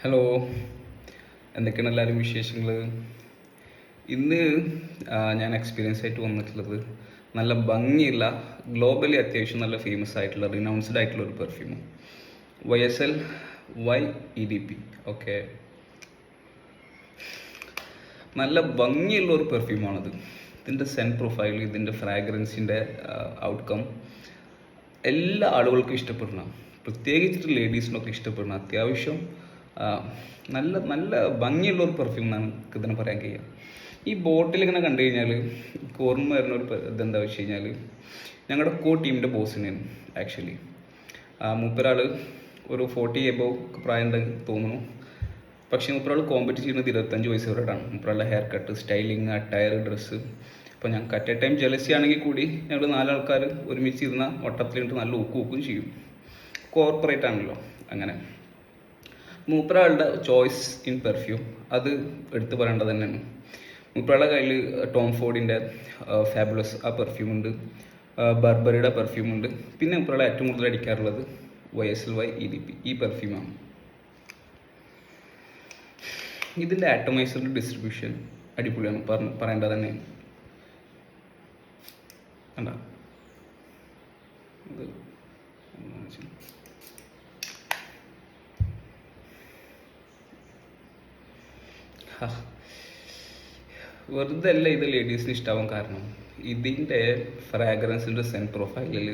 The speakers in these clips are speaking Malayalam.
ഹലോ, എന്തൊക്കെയാണ് എല്ലാവരും വിശേഷങ്ങൾ? ഇന്ന് ഞാൻ എക്സ്പീരിയൻസ് ആയിട്ട് വന്നിട്ടുള്ളത് നല്ല ഭംഗിയുള്ള, ഗ്ലോബലി അത്യാവശ്യം നല്ല ഫേമസ് ആയിട്ടുള്ള, റിനൗൺസ്ഡ് ആയിട്ടുള്ള ഒരു പെർഫ്യൂം, YSL YEDP. ഓക്കെ, നല്ല ഭംഗിയുള്ള ഒരു പെർഫ്യൂമാണത്. ഇതിൻ്റെ സെൻറ്റ് പ്രൊഫൈൽ, ഇതിൻ്റെ ഫ്രാഗ്രൻസിൻ്റെ ഔട്ട്കം എല്ലാ ആളുകൾക്കും ഇഷ്ടപ്പെടണം, പ്രത്യേകിച്ചിട്ട് ലേഡീസിനൊക്കെ ഇഷ്ടപ്പെടണം. അത്യാവശ്യം നല്ല നല്ല ഭംഗിയുള്ള ഒരു പെർഫ്യൂം എന്നാണ് ഇതിനെ പറയാൻ കഴിയുക. ഈ ബോട്ടിൽ ഇങ്ങനെ കണ്ടു കഴിഞ്ഞാൽ ഓർമ്മ വരുന്ന ഒരു ഇതെന്താ വെച്ച് കഴിഞ്ഞാൽ, ഞങ്ങളുടെ ടീമിൻ്റെ ബോസിനെയാണ് ആക്ച്വലി. മൂപ്പരാൾ ഒരു 40 എബോവ് പ്രായം ഉണ്ടെന്ന് തോന്നുന്നു. പക്ഷേ മൂപ്പരാൾ കോമ്പറ്റ് ചെയ്യുന്നത് 25 വയസ്സ് വരെയാണ്. മൂപ്പരാളുടെ hair cut, styling, attire, dress. അപ്പോൾ ഞങ്ങൾക്ക് അറ്റ് എ ടൈം ജലസി ആണെങ്കിൽ കൂടി ഞങ്ങൾ 4 ആൾക്കാർ ഒരുമിച്ചിരുന്ന വട്ടത്തിലിട്ട് നല്ല ഊക്കും ചെയ്യും. കോർപ്പറേറ്റ് ആണല്ലോ. അങ്ങനെ മൂപ്പരാളുടെ ചോയ്സ് ഇൻ പെർഫ്യൂം അത് എടുത്തു പറയേണ്ടത് തന്നെയാണ്. മൂപ്പരാളുടെ കയ്യിൽ ടോം ഫോർഡിൻ്റെ ഫാബുലസ് ആ പെർഫ്യൂമുണ്ട്, ബർബറിയുടെ പെർഫ്യൂമുണ്ട്. പിന്നെ മൂപ്പരാളെ ഏറ്റവും കൂടുതൽ അടിക്കാറുള്ളത് YSL YEDP ഈ പെർഫ്യൂമാണ്. ഇതിൻ്റെ ആറ്റമൈസറിൻ്റെ ഡിസ്ട്രിബ്യൂഷൻ അടിപൊളിയാണ്, പറയേണ്ടത് തന്നെ. കണ്ട ഇത് വെറുതെ അല്ല ഇത് ലേഡീസിന് ഇഷ്ടാവാൻ കാരണം. ഇതിൻ്റെ ഫ്രാഗ്രൻസിൻ്റെ സെൻറ്റ് പ്രൊഫൈലിൽ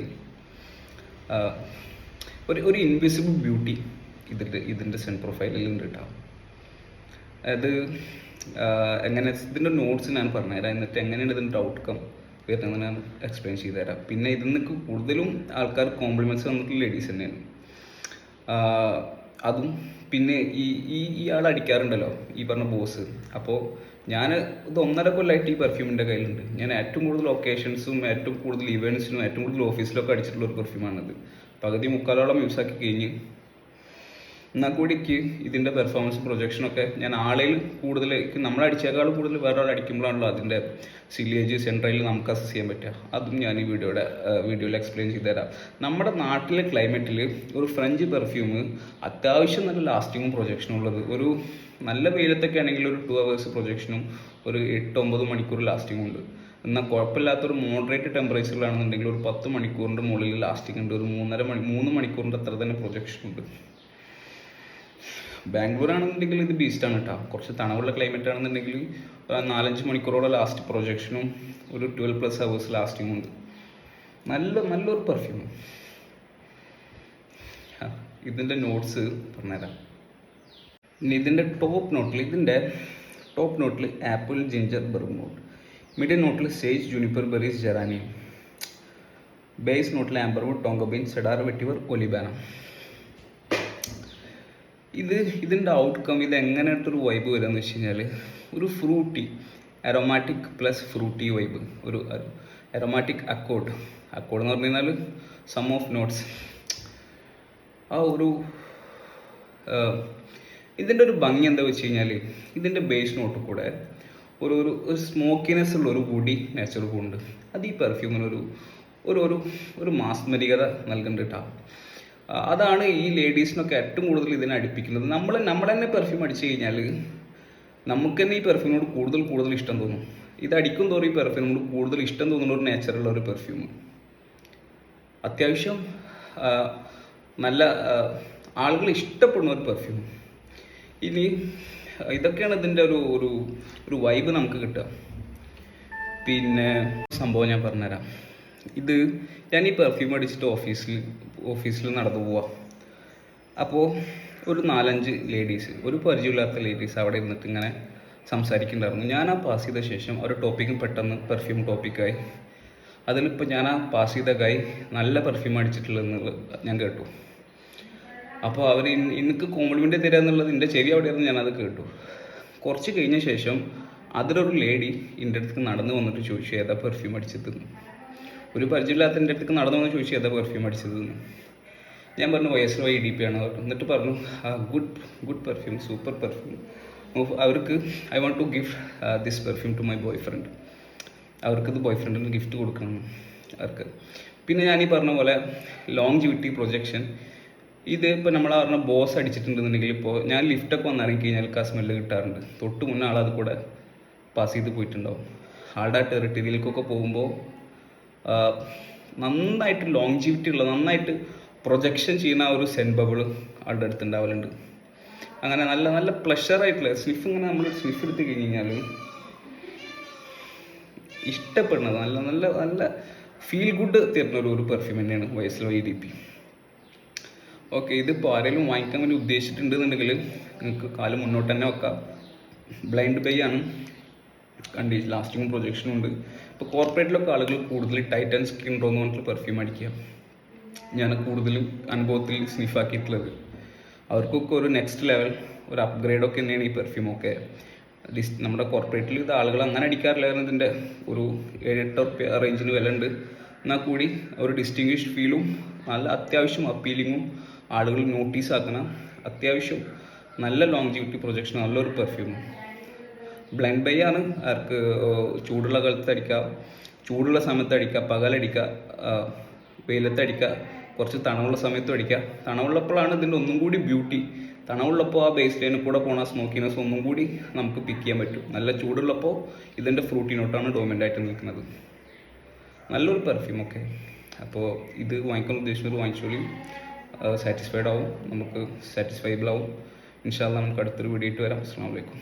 ഒരു ഇൻവിസിബിൾ ബ്യൂട്ടി ഇതിൻ്റെ സെൻറ്റ് പ്രൊഫൈലിൽ ഉണ്ട് കേട്ടോ. അത് എങ്ങനെ ഇതിൻ്റെ നോട്ട്സ് ഞാൻ പറഞ്ഞുതരാം, എന്നിട്ട് എങ്ങനെയാണ് ഇതിൻ്റെ ഔട്ട്കം വരുന്നത് ഞാൻ എക്സ്പ്ലെയിൻ ചെയ്തു തരാം. പിന്നെ ഇതിൽ കൂടുതലും ആൾക്കാർ കോംപ്ലിമെൻറ്റ്സ് തന്നിട്ടുള്ള ലേഡീസ് തന്നെയാണ്. അതും പിന്നെ ഇയാൾ അടിക്കാറുണ്ടല്ലോ, ഈ പറഞ്ഞ ബോസ്. അപ്പോൾ ഞാൻ ഇത് 1.5 കൊല്ലമായിട്ട് ഈ പെർഫ്യൂമിൻ്റെ കയ്യിലുണ്ട്. ഞാൻ ഏറ്റവും കൂടുതൽ ഒക്കേഷൻസും ഏറ്റവും കൂടുതൽ ഇവൻറ്റ്സിനും ഏറ്റവും കൂടുതൽ ഓഫീസിലൊക്കെ അടിച്ചിട്ടുള്ള ഒരു പെർഫ്യൂമാണിത്. പകുതി മുക്കാലോളം യൂസാക്കി കഴിഞ്ഞ്. എന്നാൽ കൂടിക്ക് ഇതിൻ്റെ പെർഫോമൻസ് പ്രൊജക്ഷനൊക്കെ ഞാൻ ആളിൽ കൂടുതൽ, നമ്മളടിച്ചേക്കാളും കൂടുതൽ വേറെ ആൾ അടിക്കുമ്പോഴാണല്ലോ അതിൻ്റെ സിലിയേജ് സെൻട്രയിൽ നമുക്ക് അസസ് ചെയ്യാൻ പറ്റുക. അതും ഞാൻ ഈ വീഡിയോയിൽ എക്സ്പ്ലെയിൻ ചെയ്ത് തരാം. നമ്മുടെ നാട്ടിലെ ക്ലൈമറ്റിൽ ഒരു ഫ്രഞ്ച് പെർഫ്യൂം അത്യാവശ്യം നല്ല ലാസ്റ്റിങ്ങും പ്രൊജക്ഷനും ഉള്ളത്, ഒരു നല്ല വെയിലത്തൊക്കെ ആണെങ്കിൽ ഒരു 2 hours പ്രൊജക്ഷനും ഒരു 8-9 മണിക്കൂർ ലാസ്റ്റിങ്ങും ഉണ്ട്. എന്നാൽ കുഴപ്പമില്ലാത്തൊരു മോഡറേറ്റ് ടെമ്പറേച്ചറിലാണെന്നുണ്ടെങ്കിൽ ഒരു 10 മണിക്കൂറിൻ്റെ മുകളിൽ ലാസ്റ്റിംഗ് ഉണ്ട്, ഒരു 3 മണിക്കൂറിൻ്റെ അത്ര തന്നെ പ്രൊജക്ഷൻ ഉണ്ട്. ബാംഗ്ലൂർ ആണെന്നുണ്ടെങ്കിൽ ഇത് ബീസ്റ്റാണ് കേട്ടോ. കുറച്ച് തണവുള്ള ക്ലൈമറ്റ് ആണെന്നുണ്ടെങ്കിൽ 4-5 മണിക്കൂറോളം ലാസ്റ്റ് പ്രൊജക്ഷനും ഒരു 12+ hours ലാസ്റ്റിംഗ് ഉണ്ട്. നല്ലൊരു പെർഫ്യൂം. ഇതിൻ്റെ നോട്ട്സ് പറഞ്ഞുതരാം. ഇനി ഇതിൻ്റെ ടോപ്പ് നോട്ടിൽ ആപ്പിൾ, ജിഞ്ചർ, ബെർമൂഡ്. മിഡിൽ നോട്ടിൽ sage, juniper, berries, geranium. Base നോട്ടിൽ ആംബർവുഡ്, ടോങ്കോബിൻ, സെഡാർ, വെറ്റിവർ, ഒലിബാന. ഇതിൻ്റെ ഔട്ട്കം ഇത് എങ്ങനെയായിട്ടൊരു വൈബ് വരുമെന്ന് വെച്ച് കഴിഞ്ഞാൽ, ഒരു fruity aromatic plus fruity vibe, ഒരു അരോമാറ്റിക് അക്കോർഡ് എന്ന് പറഞ്ഞു കഴിഞ്ഞാൽ സം ഓഫ് നോട്ട്സ്. ആ ഒരു ഇതിൻ്റെ ഒരു ഭംഗി എന്താ വെച്ച് കഴിഞ്ഞാൽ, ഇതിൻ്റെ ബേസ് നോട്ട് കൂടെ ഒരു സ്മോക്കിനെസ് ഉള്ള ഒരു കൂടി നേച്ചർ ഉണ്ട്. അത് ഈ പെർഫ്യൂമിന് ഒരു മാസ്മരികത നൽകുന്നുണ്ട് കേട്ടോ. അതാണ് ഈ ലേഡീസിനൊക്കെ ഏറ്റവും കൂടുതൽ ഇതിനെ അടുപ്പിക്കുന്നത്. നമ്മൾ തന്നെ പെർഫ്യൂം അടിച്ചു കഴിഞ്ഞാൽ നമുക്ക് തന്നെ ഈ പെർഫ്യൂമിനോട് കൂടുതൽ ഇഷ്ടം തോന്നും. ഇത് അടിക്കും തോറും ഈ പെർഫ്യൂമിനോട് കൂടുതൽ ഇഷ്ടം തോന്നുന്ന ഒരു നേച്ചറുള്ള ഒരു പെർഫ്യൂം, അത്യാവശ്യം നല്ല ആളുകൾ ഇഷ്ടപ്പെടുന്ന ഒരു പെർഫ്യൂം. ഇനി ഇതൊക്കെയാണ് ഇതിൻ്റെ ഒരു വൈബ് നമുക്ക് കിട്ടുക. പിന്നെ സംഭവം ഞാൻ പറഞ്ഞുതരാം. ഞാൻ ഈ പെർഫ്യൂം അടിച്ചിട്ട് ഓഫീസിൽ നടന്നു പോവാം. അപ്പോൾ ഒരു 4-5 ലേഡീസ്, ഒരു പരിചയമില്ലാത്ത ലേഡീസ് അവിടെ ഇരുന്നിട്ട് ഇങ്ങനെ സംസാരിക്കുന്നുണ്ടായിരുന്നു. ഞാൻ ആ പാസ് ചെയ്ത ശേഷം ഒരു ടോപ്പിക്കും പെട്ടെന്ന് പെർഫ്യൂം ടോപ്പിക്കായി. അതിലിപ്പോൾ ഞാൻ ആ പാസ് ചെയ്ത നല്ല പെർഫ്യൂം അടിച്ചിട്ടുള്ളതെന്ന് ഞാൻ കേട്ടു. അപ്പോൾ അവർ എനിക്ക് കോംപ്ലിമെൻ്റ് തരിക എന്നുള്ളത് എൻ്റെ ചെവി അവിടെയായിരുന്നു. ഞാനത് കേട്ടു. കുറച്ച് കഴിഞ്ഞ ശേഷം അതിലൊരു ലേഡി എൻ്റെ അടുത്ത് നടന്നു വന്നിട്ട് ചോദിച്ചു, ഏതാ പെർഫ്യൂം അടിച്ചതെന്ന്. ഒരു പരിചയമില്ലാത്ത എൻ്റെ അടുത്ത് നടന്നു വന്ന് ചോദിച്ചു, ഏതാ പെർഫ്യൂം അടിച്ചതെന്ന്. ഞാൻ പറഞ്ഞു YSL YEDP ആണ്. എന്നിട്ട് പറഞ്ഞു, ഗുഡ് പെർഫ്യൂം, സൂപ്പർ പെർഫ്യൂം. അവർക്ക് I want to gift this perfume to my boyfriend. അവർക്കത് ബോയ് ഫ്രണ്ടിന് ഗിഫ്റ്റ് കൊടുക്കണം അവർക്ക്. പിന്നെ ഞാൻ ഈ പറഞ്ഞ പോലെ ലോങ്ജിവിറ്റി പ്രൊജക്ഷൻ ഇത് ഇപ്പോൾ നമ്മൾ പറഞ്ഞ ബോസ് അടിച്ചിട്ടുണ്ടെന്നുണ്ടെങ്കിൽ ഇപ്പോൾ ഞാൻ ലിഫ്റ്റൊക്കെ വന്ന് ഇറങ്ങി കഴിഞ്ഞാൽ ആ സ്മെല്ല് കിട്ടാറുണ്ട്. തൊട്ട് മുന്നേ ആളത് കൂടെ പാസ് ചെയ്ത് പോയിട്ടുണ്ടാവും. ആളുടെ ടെറിട്ടറിയിലേക്കൊക്കെ പോകുമ്പോൾ നന്നായിട്ട് ലോങ്ജിവിറ്റി ഉള്ള, നന്നായിട്ട് പ്രൊജക്ഷൻ ചെയ്യുന്ന ആ ഒരു സെൻ ബബിൾ ആളുടെ അടുത്ത് ഉണ്ടാവലുണ്ട്. അങ്ങനെ നല്ല നല്ല പ്ലഷറായിട്ടുള്ള സ്നിഫ്, ഇങ്ങനെ നമ്മൾ സ്നിഫ് എടുത്ത് കഴിഞ്ഞ് കഴിഞ്ഞാൽ ഇഷ്ടപ്പെടുന്നത് നല്ല നല്ല നല്ല ഫീൽ ഗുഡ് തരുന്ന ഒരു പെർഫ്യൂം തന്നെയാണ് YSL YDP. ഓക്കെ, ഇതിപ്പോൾ ആരെങ്കിലും വാങ്ങിക്കാൻ വേണ്ടി ഉദ്ദേശിച്ചിട്ടുണ്ടെന്നുണ്ടെങ്കിൽ നിങ്ങൾക്ക് കാലം മുന്നോട്ട് തന്നെ വെക്കാം. ബ്ലൈൻഡ് ബൈ ആണ്, ലാസ്റ്റിങ്ങും പ്രൊജക്ഷനും ഉണ്ട്. ഇപ്പോൾ കോർപ്പറേറ്റിലൊക്കെ ആളുകൾ കൂടുതൽ ടൈറ്റൻ സ്കിൻ റോ എന്ന് പറഞ്ഞിട്ട് പെർഫ്യൂം അടിക്കുക. ഞാൻ കൂടുതലും അനുഭവത്തിൽ സ്നിഫാക്കിയിട്ടുള്ളത്. അവർക്കൊക്കെ ഒരു നെക്സ്റ്റ് ലെവൽ, ഒരു അപ്ഗ്രേഡൊക്കെ തന്നെയാണ് ഈ പെർഫ്യൂമൊക്കെ. നമ്മുടെ കോർപ്പറേറ്റിൽ ഇത് ആളുകൾ അങ്ങനെ അടിക്കാറില്ല. കാരണം ഇതിൻ്റെ ഒരു 7-8 ഉറുപ്പ്യ റേഞ്ചിന് വില ഉണ്ട്. എന്നാൽ കൂടി ഒരു ഡിസ്റ്റിങ്വിഷ്ഡ് ഫീലും നല്ല അത്യാവശ്യം അപ്പീലിങ്ങും ആളുകൾ നോട്ടീസ് ആക്കണം. അത്യാവശ്യം നല്ല ലോങ്ജിവിറ്റി പ്രൊജക്ഷൻ, നല്ലൊരു പെർഫ്യൂം. ബ്ലൈൻഡ് ബൈ ആണ്. ആർക്ക് ചൂടുള്ള കാലത്ത് അടിക്കുക, ചൂടുള്ള സമയത്ത് അടിക്കുക, പകലടിക്കുക, വെയിലത്തടിക്കുക, കുറച്ച് തണവുള്ള സമയത്തും അടിക്കുക. തണവുള്ളപ്പോഴാണ് ഇതിൻ്റെ ഒന്നും കൂടി ബ്യൂട്ടി. തണവുള്ളപ്പോൾ ആ ബേസ് ലൈനിൽ കൂടെ പോണ സ്മോക്കിനെസ് ഒന്നും കൂടി നമുക്ക് പിക്ക് ചെയ്യാൻ പറ്റും. നല്ല ചൂടുള്ളപ്പോൾ ഇതിൻ്റെ ഫ്രൂട്ടി നോട്ടാണ് ഡോമിനൻ്റ് ആയിട്ട് നിൽക്കുന്നത്. നല്ലൊരു പെർഫ്യൂം. ഓക്കെ, അപ്പോൾ ഇത് വാങ്ങിക്കാൻ ഉദ്ദേശിച്ചത് വാങ്ങിച്ചോളി. സാറ്റിസ്ഫൈഡ് ആവും, നമുക്ക് സാറ്റിസ്ഫൈബിൾ ആവും. ഇൻഷാ അല്ലാഹ് നമുക്ക് അടുത്തൊരു വീഡിയോ ആയിട്ട് വരാം. അസ്സലാമു അലൈക്കും.